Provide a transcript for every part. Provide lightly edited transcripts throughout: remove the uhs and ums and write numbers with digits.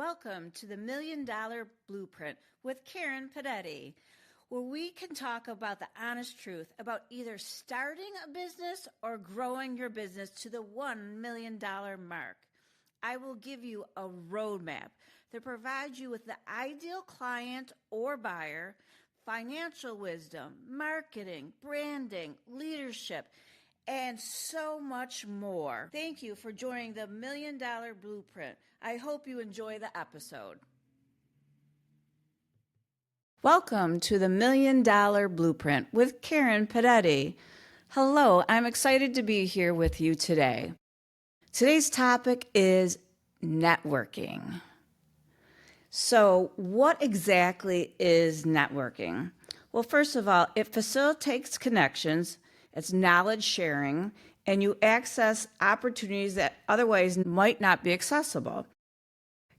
Welcome to the Million Dollar Blueprint with Karen Pedetti, where we can talk about the honest truth about either starting a business or growing your business to the $1 million mark. I will give you a roadmap that provides you with the ideal client or buyer, financial wisdom, marketing, branding, leadership, and so much more. Thank you for joining the Million Dollar Blueprint. I hope you enjoy the episode. Welcome to the Million Dollar Blueprint with Karen Pedetti. Hello, I'm excited to be here with you today. Today's topic is networking. So, what exactly is networking? Well, first of all, it facilitates connections, it's knowledge sharing, and you access opportunities that otherwise might not be accessible.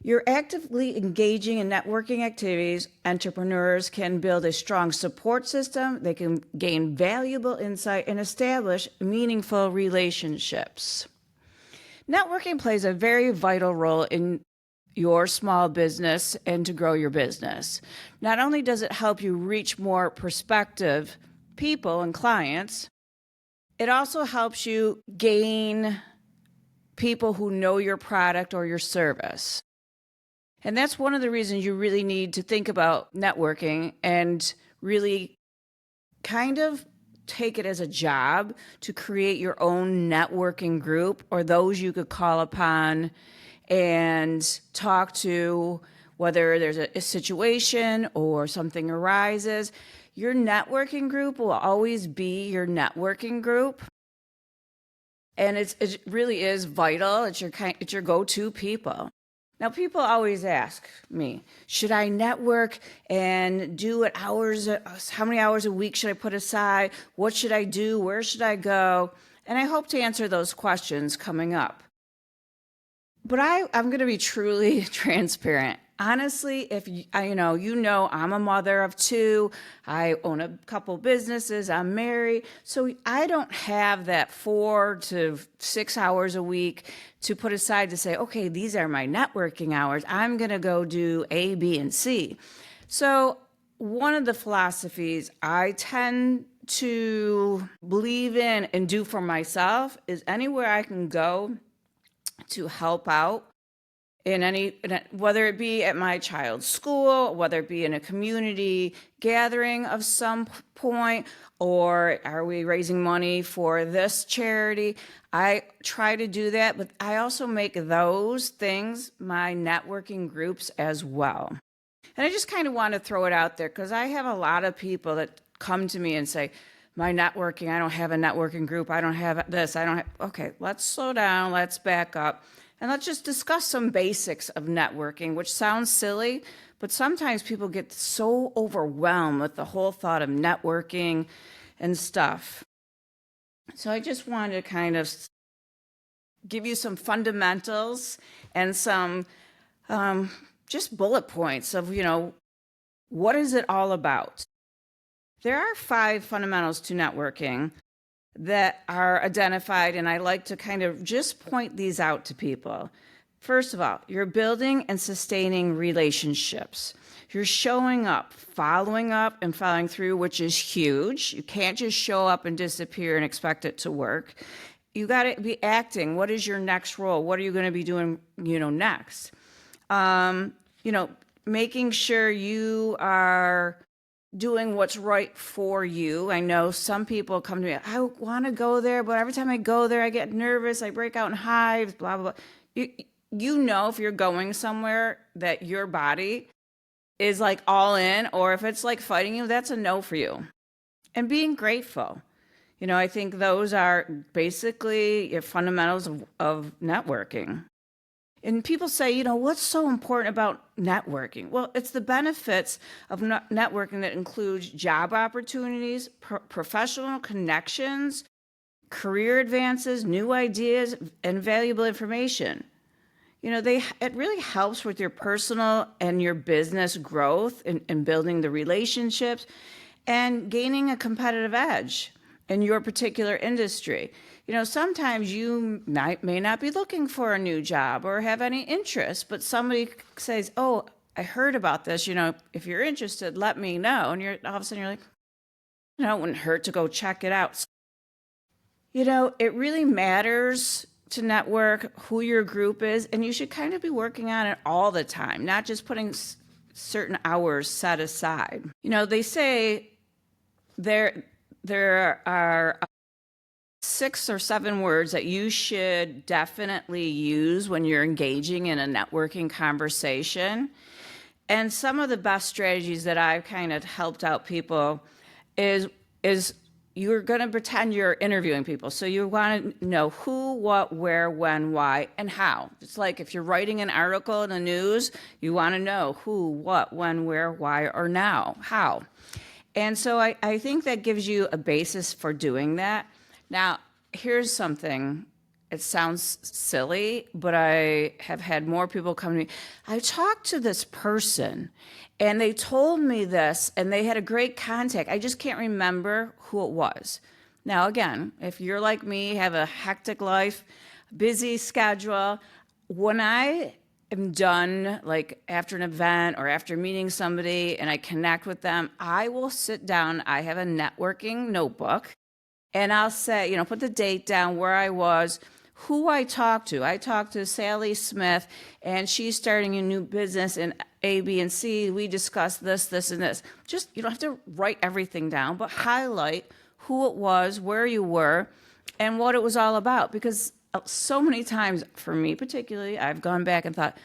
You're actively engaging in networking activities. Entrepreneurs can build a strong support system, they can gain valuable insight, and establish meaningful relationships. Networking plays a very vital role in your small business and to grow your business. Not only does it help you reach more prospective people and clients, it also helps you gain people who know your product or your service. And that's one of the reasons you really need to think about networking and really kind of take it as a job to create your own networking group or those you could call upon and talk to, whether there's a situation or something arises. Your networking group will always be your networking group. And it really is vital. It's your go-to people. Now, people always ask me, should I network and do it hours? How many hours a week should I put aside? What should I do? Where should I go? And I hope to answer those questions coming up. But I'm going to be truly transparent. Honestly, if you know, I'm a mother of two. I own a couple businesses. I'm married. So I don't have that 4 to 6 hours a week to put aside to say, okay, these are my networking hours. I'm going to go do A, B, and C. So one of the philosophies I tend to believe in and do for myself is anywhere I can go to help out whether it be at my child's school, whether it be in a community gathering of some point, or are we raising money for this charity? I try to do that, but I also make those things my networking groups as well. And I just kind of want to throw it out there because I have a lot of people that come to me and say, my networking, I don't have a networking group, I don't have this, okay, let's slow down, let's back up. And let's just discuss some basics of networking, which sounds silly, but sometimes people get so overwhelmed with the whole thought of networking and stuff. So I just wanted to kind of give you some fundamentals and some just bullet points of, what is it all about? There are 5 fundamentals to networking that are identified, and I like to kind of just point these out to people. First of all, you're building and sustaining relationships. You're showing up, following up, and following through, which is huge. You can't just show up and disappear and expect it to work. You got to be acting. What is your next role? What are you going to be doing, next? Making sure you are doing what's right for you. I know some people come to me, I want to go there, but every time I go there, I get nervous, I break out in hives, blah, blah, blah. You know if you're going somewhere that your body is like all in, or if it's like fighting you, that's a no for you. And being grateful. I think those are basically your fundamentals of networking. And people say, what's so important about networking? Well, it's the benefits of networking that includes job opportunities, professional connections, career advances, new ideas, and valuable information. It really helps with your personal and your business growth in building the relationships and gaining a competitive edge. in your particular industry. Sometimes you may not be looking for a new job or have any interest, but somebody says, "Oh, I heard about this. If you're interested, let me know." And all of a sudden you're like, it wouldn't hurt to go check it out. It really matters to network who your group is, and you should kind of be working on it all the time, not just putting certain hours set aside. They say there are 6 or 7 words that you should definitely use when you're engaging in a networking conversation. And some of the best strategies that I've kind of helped out people is you're going to pretend you're interviewing people. So you want to know who, what, where, when, why, and how. It's like if you're writing an article in the news, you want to know who, what, when, where, why, or now, how. And so I think that gives you a basis for doing that. Now, here's something. It sounds silly, but I have had more people come to me. I talked to this person, and they told me this, and they had a great contact. I just can't remember who it was. Now, again, if you're like me, have a hectic life, busy schedule, when I am done, like after an event or after meeting somebody and I connect with them, I will sit down. I have a networking notebook, and I'll say, put the date down, where I was, who I talked to. I talked to Sally Smith, and she's starting a new business in A, B, and C. We discussed this, this, and this. Just, you don't have to write everything down, but highlight who it was, where you were, and what it was all about. Because so many times, for me particularly, I've gone back and thought,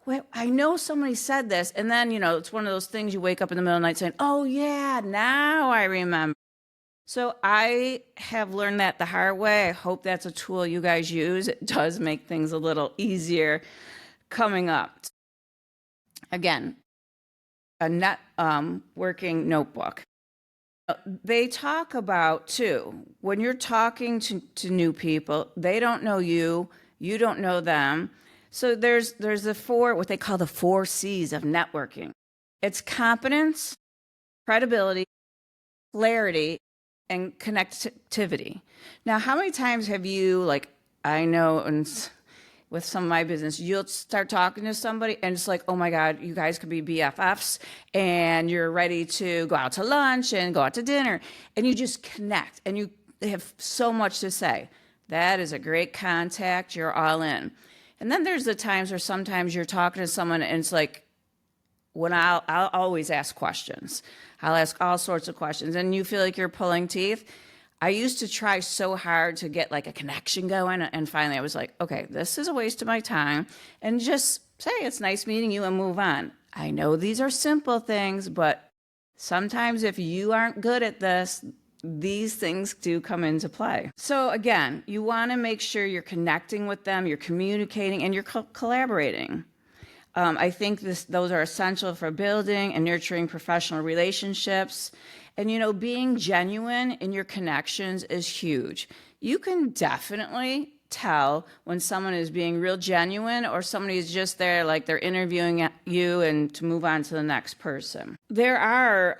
well, I know somebody said this, and then, it's one of those things you wake up in the middle of the night saying, oh yeah, now I remember. So I have learned that the hard way. I hope that's a tool you guys use. It does make things a little easier coming up. Again, a working notebook. They talk about, too, when you're talking to new people, they don't know you, you don't know them. So there's what they call the 4 C's of networking. It's competence, credibility, clarity, and connectivity. Now, how many times have you, I know, and with some of my business, you'll start talking to somebody and it's like, oh my God, you guys could be BFFs and you're ready to go out to lunch and go out to dinner, and you just connect and you have so much to say. That is a great contact. You're all in. And then there's the times where sometimes you're talking to someone and it's like, when I'll always ask questions. I'll ask all sorts of questions, and you feel like you're pulling teeth. I used to try so hard to get a connection going, and finally I was like, okay, this is a waste of my time, and just say it's nice meeting you and move on. I know these are simple things, but sometimes if you aren't good at this, these things do come into play. So again, you want to make sure you're connecting with them, you're communicating, and you're collaborating. I think those are essential for building and nurturing professional relationships. And, being genuine in your connections is huge. You can definitely tell when someone is being real genuine or somebody is just there like they're interviewing you and to move on to the next person. There are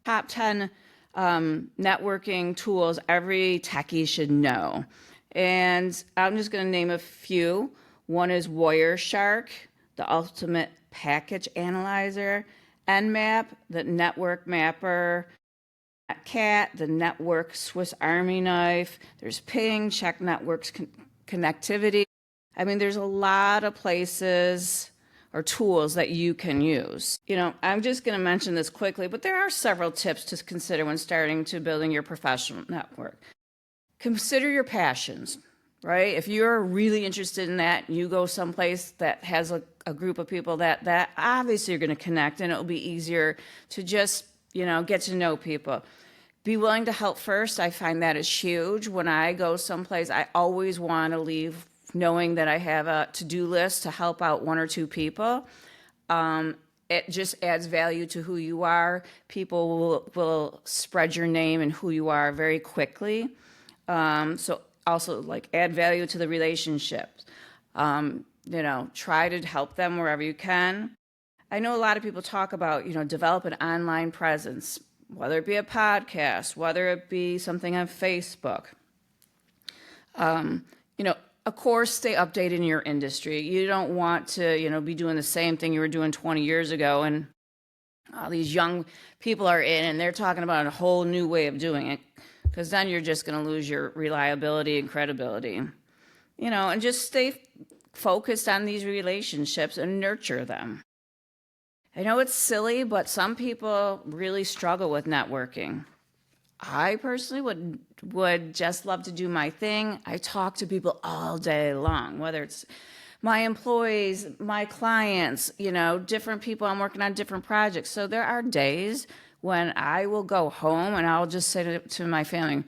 top 10 networking tools every techie should know. And I'm just going to name a few. One is Wireshark, the ultimate package analyzer, Nmap, the network mapper, Cat, the network Swiss Army knife. There's Ping, check networks connectivity. I mean, there's a lot of places or tools that you can use. I'm just going to mention this quickly, but there are several tips to consider when starting to building your professional network. Consider your passions. Right? If you're really interested in that, you go someplace that has a group of people that obviously you're going to connect, and it'll be easier to just, get to know people. Be willing to help first. I find that is huge. When I go someplace, I always want to leave knowing that I have a to-do list to help out 1 or 2 people. It just adds value to who you are. People will spread your name and who you are very quickly. So also add value to the relationships. Try to help them wherever you can. I know a lot of people talk about, develop an online presence. whether it be a podcast, whether it be something on Facebook. You know, of course, stay updated in your industry. You don't want to, be doing the same thing you were doing 20 years ago, and all these young people are in and they're talking about a whole new way of doing it, because then you're just going to lose your reliability and credibility. And just stay focused on these relationships and nurture them. I know it's silly, but some people really struggle with networking. I personally would just love to do my thing. I talk to people all day long, whether it's my employees, my clients, different people. I'm working on different projects. So there are days when I will go home and I'll just say to my family,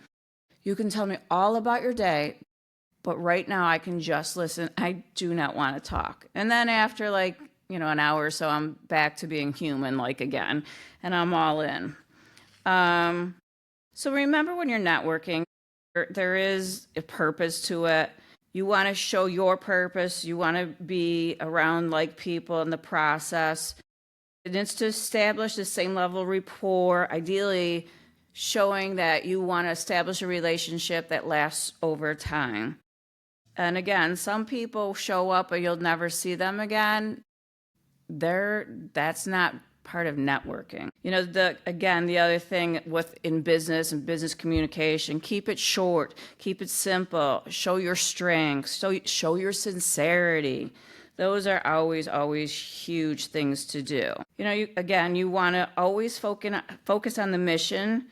you can tell me all about your day, but right now I can just listen. I do not want to talk. And then after an hour or so, I'm back to being human again, and I'm all in. So remember, when you're networking, there is a purpose to it. You want to show your purpose. You want to be around like people in the process. And it's to establish the same level of rapport, ideally showing that you want to establish a relationship that lasts over time. And again, some people show up and you'll never see them again. That's not part of networking. The other thing in business and business communication, keep it short, keep it simple, show your strengths, show your sincerity. Those are always huge things to do. You want to always focus on the mission,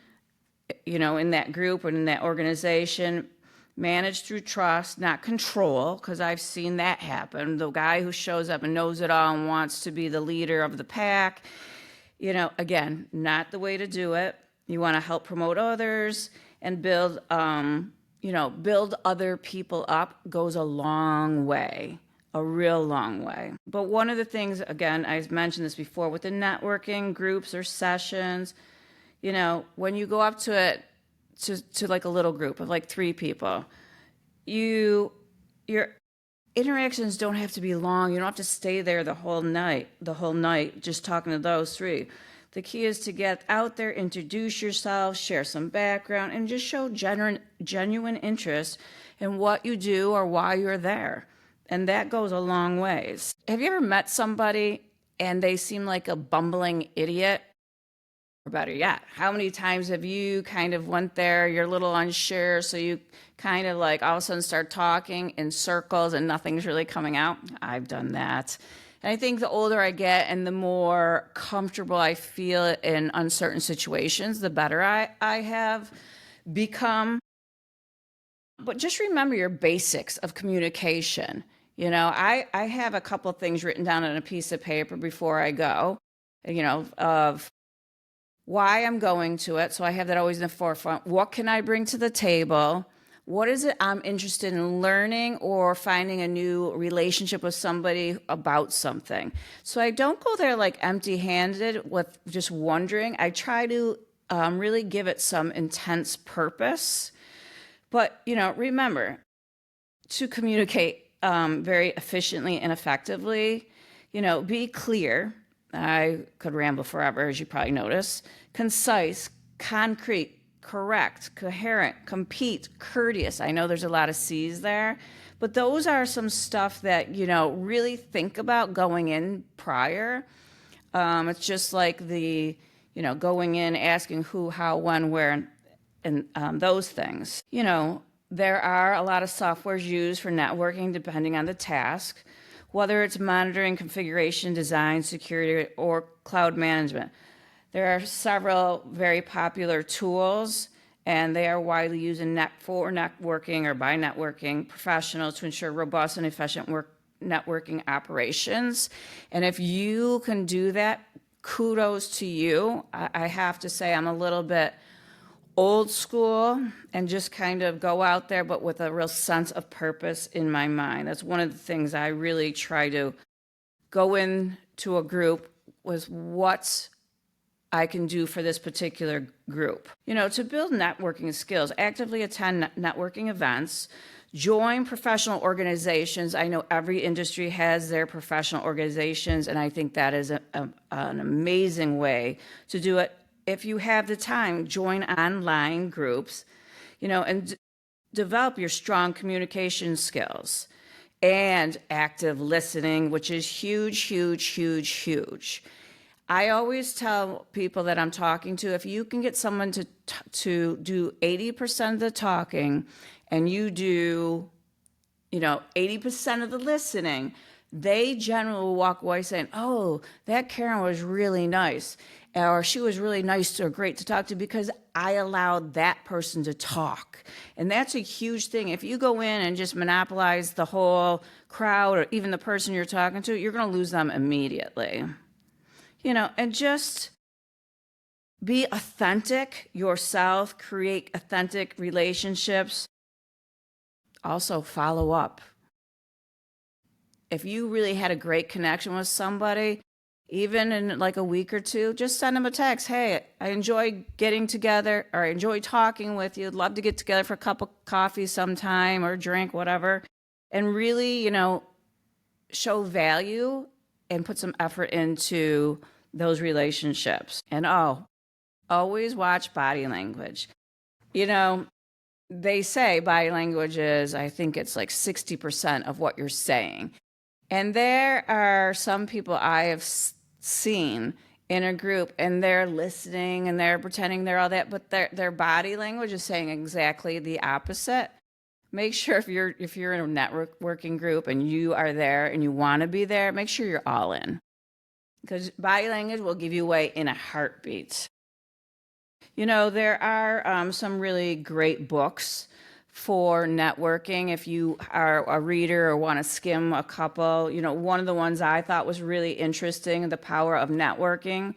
in that group or in that organization. Manage through trust, not control, because I've seen that happen. The guy who shows up and knows it all and wants to be the leader of the pack, again, not the way to do it. You want to help promote others and build other people up. Goes a long way, a real long way. But one of the things, again, I've mentioned this before, with the networking groups or sessions, when you go up to it, to a little group of 3 people, your interactions don't have to be long. You don't have to stay there the whole night just talking to those 3. The key is to get out there, introduce yourself, share some background, and just show genuine interest in what you do or why you're there. And that goes a long ways. Have you ever met somebody and they seem like a bumbling idiot? Or better yet, how many times have you kind of went there, you're a little unsure, so you kind of all of a sudden start talking in circles and nothing's really coming out? I've done that. And I think the older I get and the more comfortable I feel in uncertain situations, the better I have become. But just remember your basics of communication. I have a couple of things written down on a piece of paper before I go, of why I'm going to it. So I have that always in the forefront. What can I bring to the table? What is it I'm interested in learning or finding a new relationship with somebody about something? So I don't go there empty-handed with just wondering. I try to really give it some intense purpose. But, remember, to communicate very efficiently and effectively, be clear. I could ramble forever, as you probably notice. Concise, concrete, correct, coherent, compete, courteous. I know there's a lot of C's there, but those are some stuff that, really think about going in prior. It's just like the, going in, asking who, how, when, where, and those things. There are a lot of softwares used for networking depending on the task, whether it's monitoring, configuration, design, security, or cloud management. There are several very popular tools, and they are widely used for networking or by networking professionals to ensure robust and efficient networking operations. And if you can do that, kudos to you. I have to say I'm a little bit old school and just kind of go out there, but with a real sense of purpose in my mind. That's one of the things I really try to go into a group was what I can do for this particular group. To build networking skills, actively attend networking events, join professional organizations. I know every industry has their professional organizations, and I think that is an amazing way to do it. if you have the time, join online groups, and develop your strong communication skills and active listening, which is huge, huge, huge, huge. I always tell people that I'm talking to, if you can get someone to do 80% of the talking and you do, 80% of the listening, they generally will walk away saying, oh, that Karen was really nice, or she was really nice or great to talk to because I allowed that person to talk. And that's a huge thing. If you go in and just monopolize the whole crowd or even the person you're talking to, you're going to lose them immediately. And just be authentic yourself, create authentic relationships. Also, follow up. If you really had a great connection with somebody, even in like a week or two, just send them a text. Hey, I enjoy getting together, or I enjoy talking with you. I'd love to get together for a cup of coffee sometime or drink, whatever. And really, show value and put some effort into those relationships. And always watch body language. They say body language is, I think it's like 60% of what you're saying. And there are some people I have seen in a group and they're listening and they're pretending they're all that, but their body language is saying exactly the opposite. Make sure if you're in a networking group and you are there and you want to be there, make sure you're all in. Because body language will give you away in a heartbeat. There are some really great books for networking if you are a reader or want to skim a couple. One of the ones I thought was really interesting, The Power of Networking,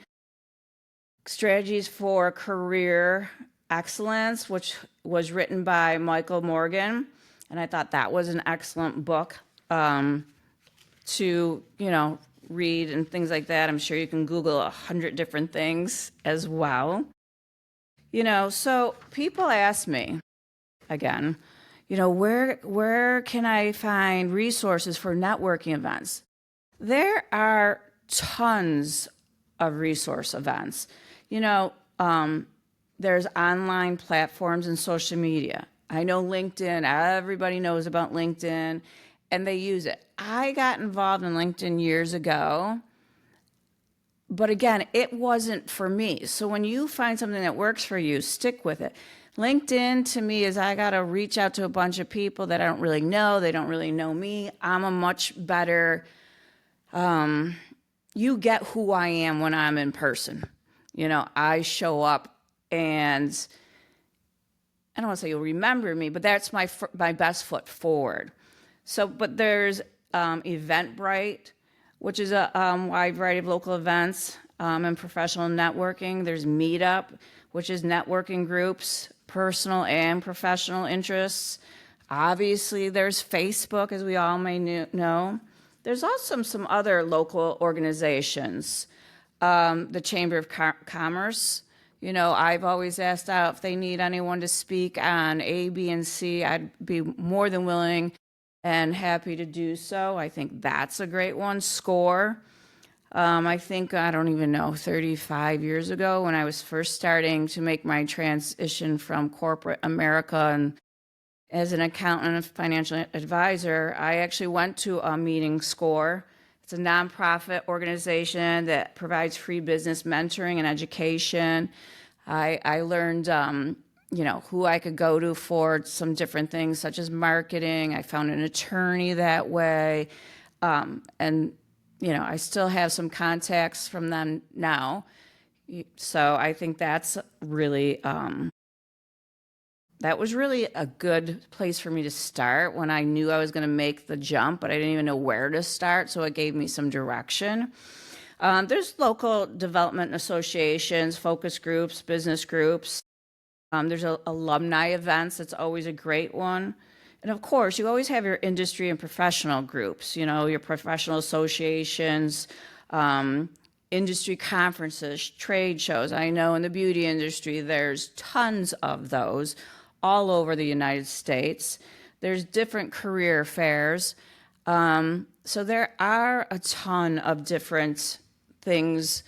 Strategies for Career Excellence, which was written by Michael Morgan. And I thought that was an excellent book to, read and things like that. I'm sure you can Google 100 different things as well. So people ask me, again, where can I find resources for networking events? There are tons of resource events. There's online platforms and social media. I know LinkedIn, everybody knows about LinkedIn, and they use it. I got involved in LinkedIn years ago, but again, it wasn't for me. So when you find something that works for you, stick with it. LinkedIn to me is I got to reach out to a bunch of people that I don't really know. They don't really know me. I'm a much better, you get who I am when I'm in person. I show up and I don't want to say you'll remember me, but that's my best foot forward. So, but there's Eventbrite, which is a wide variety of local events and professional networking. There's Meetup, which is networking groups, personal and professional interests. Obviously, there's Facebook, as we all may know. There's also some other local organizations. The Chamber of Commerce. I've always asked out if they need anyone to speak on A, B, and C. I'd be more than willing and happy to do so. I think that's a great one. SCORE. I think, I don't even know, 35 years ago when I was first starting to make my transition from corporate America and as an accountant and financial advisor, I actually went to a meeting, SCORE. It's a nonprofit organization that provides free business mentoring and education. I learned, who I could go to for some different things, such as marketing. I found an attorney that way. I still have some contacts from them now. So I think that's really, that was really a good place for me to start when I knew I was going to make the jump, but I didn't even know where to start. So it gave me some direction. There's local development associations, focus groups, business groups. There's alumni events. That's always a great one. And of course, you always have your industry and professional groups, your professional associations, industry conferences, trade shows. I know in the beauty industry, there's tons of those all over the United States. There's different career fairs. So there are a ton of different things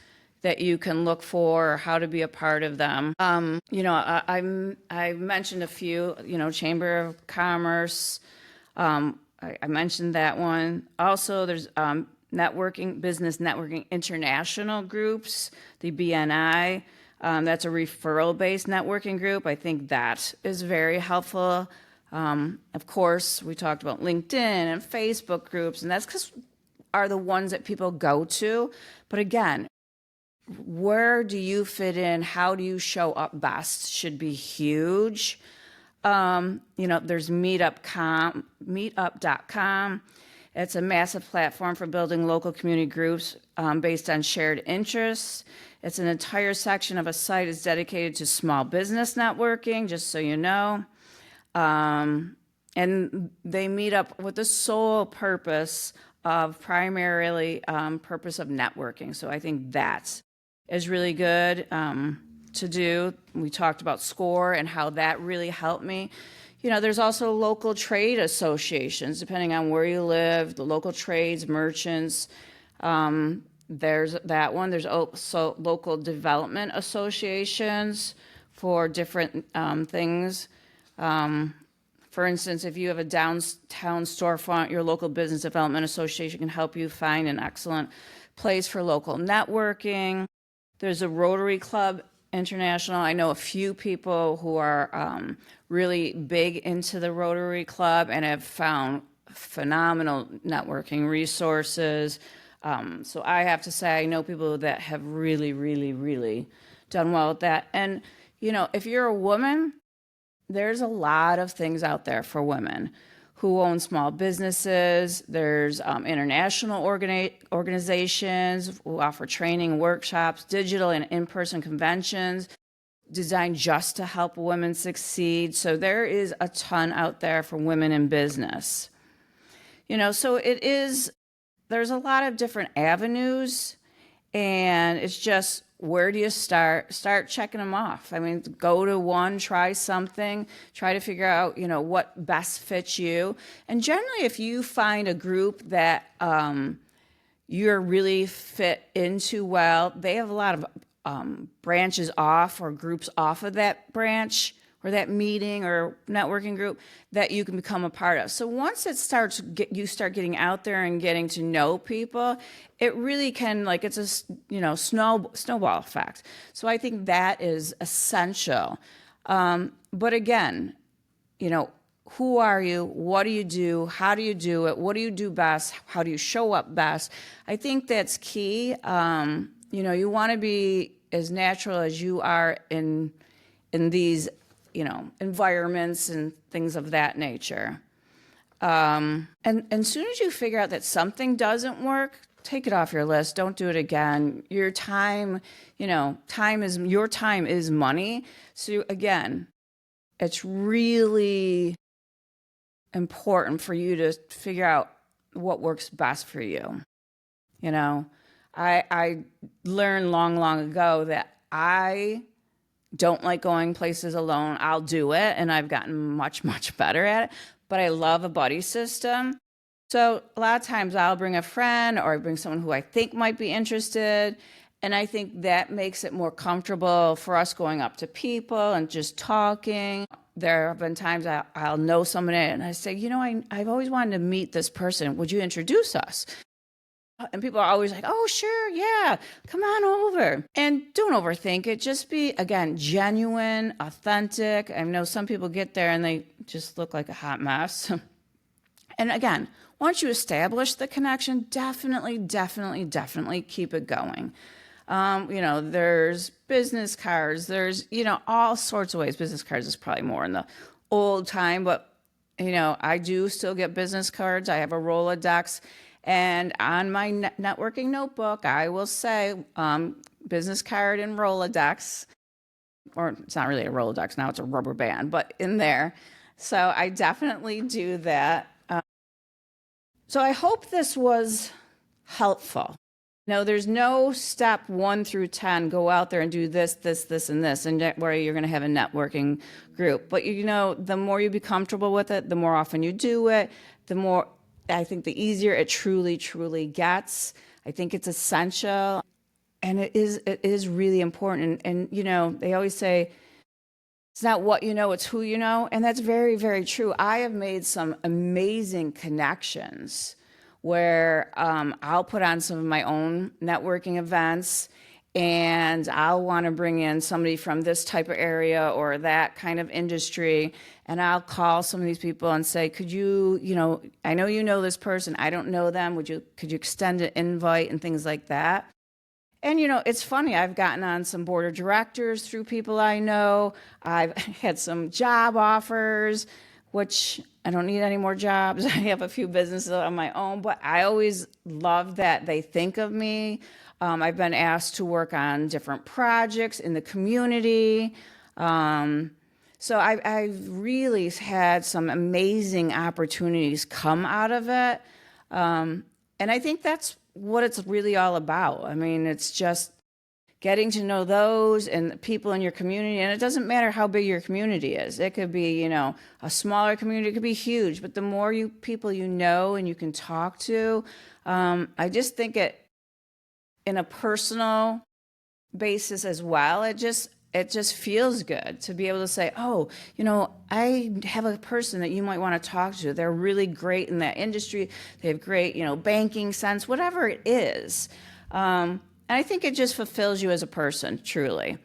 that you can look for, or how to be a part of them. I mentioned a few, Chamber of Commerce. I mentioned that one. Also, there's Business Networking International groups, the BNI. That's a referral-based networking group. I think that is very helpful. Of course, we talked about LinkedIn and Facebook groups, and that's because are the ones that people go to. But again, where do you fit in? How do you show up best should be huge. There's meetup.com. It's a massive platform for building local community groups based on shared interests. It's an entire section of a site is dedicated to small business networking, just so you know. And they meet up with the sole purpose of primarily purpose of networking. So I think that is really good to do. We talked about SCORE and how that really helped me. There's also local trade associations, depending on where you live, the local trades, merchants. There's that one. There's also local development associations for different things. For instance, if you have a downtown storefront, your local business development association can help you find an excellent place for local networking. There's a Rotary Club International. I know a few people who are really big into the Rotary Club and have found phenomenal networking resources. So I have to say, I know people that have really, really, really done well with that. And, if you're a woman, there's a lot of things out there for women who own small businesses. There's international organizations who offer training, workshops, digital and in-person conventions designed just to help women succeed. So there is a ton out there for women in business. So there's a lot of different avenues, and it's just, where do you start? Start checking them off. I mean, go to one, try something, try to figure out, what best fits you. And generally, if you find a group that you're really fit into well, they have a lot of branches off or groups off of that branch or that meeting or networking group that you can become a part of. So once it starts, you start getting out there and getting to know people, it really can, it's a snowball effect. So I think that is essential. But again, who are you? What do you do? How do you do it? What do you do best? How do you show up best? I think that's key. You want to be as natural as you are in these environments and things of that nature. And soon as you figure out that something doesn't work, take it off your list. Don't do it again. Your time, time is money. So again, it's really important for you to figure out what works best for you. I learned long ago that I don't like going places alone. I'll do it, and I've gotten much, much better at it. But I love a buddy system. So a lot of times I'll bring a friend or I bring someone who I think might be interested. And I think that makes it more comfortable for us going up to people and just talking. There have been times I'll know somebody and I say, I've always wanted to meet this person. Would you introduce us? And people are always like, oh, sure, yeah, come on over. And don't overthink it. Just be, again, genuine, authentic. I know some people get there and they just look like a hot mess. And again, once you establish the connection, definitely keep it going. There's business cards. There's, all sorts of ways. Business cards is probably more in the old time, but, I do still get business cards. I have a Rolodex. And on my networking notebook, I will say business card and Rolodex, or it's not really a Rolodex, now it's a rubber band, but in there. So I definitely do that. So I hope this was helpful. There's no step 1 through 10, go out there and do this, and this, and where you're going to have a networking group. But, the more you be comfortable with it, the more often you do it, the more, I think the easier it truly gets. I think it's essential. And it is really important. And they always say, it's not what you know, it's who you know. And that's very, very true. I have made some amazing connections where I'll put on some of my own networking events, and I'll want to bring in somebody from this type of area or that kind of industry. And I'll call some of these people and say, could you, I know you know this person, I don't know them. Could you extend an invite and things like that? And it's funny, I've gotten on some board of directors through people I know. I've had some job offers, which I don't need any more jobs. I have a few businesses on my own, but I always love that they think of me. I've been asked to work on different projects in the community. So I've really had some amazing opportunities come out of it. And I think that's what it's really all about. I mean, it's just getting to know those and the people in your community. And it doesn't matter how big your community is. It could be, a smaller community, it could be huge. But the more people you know and you can talk to, I just think in a personal basis as well, it just feels good to be able to say, oh, I have a person that you might want to talk to. They're really great in that industry. They have great, banking sense, whatever it is. And I think it just fulfills you as a person, truly.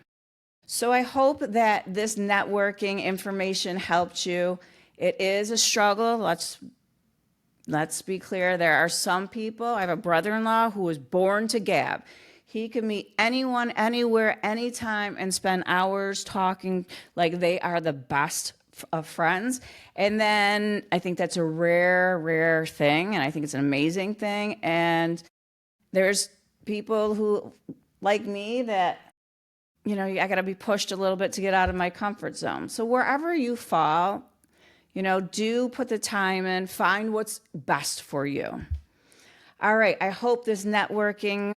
So I hope that this networking information helped you. It is a struggle. Let's be clear. There are some people. I have a brother-in-law who was born to gab. He could meet anyone, anywhere, anytime, and spend hours talking like they are the best of friends. And then I think that's a rare, rare thing, and I think it's an amazing thing. And there's people who, like me, that, I got to be pushed a little bit to get out of my comfort zone. So wherever you fall, do put the time in, find what's best for you. All right, I hope this networking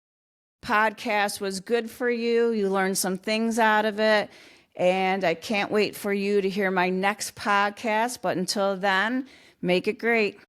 podcast was good for you. You learned some things out of it. And I can't wait for you to hear my next podcast. But until then, make it great.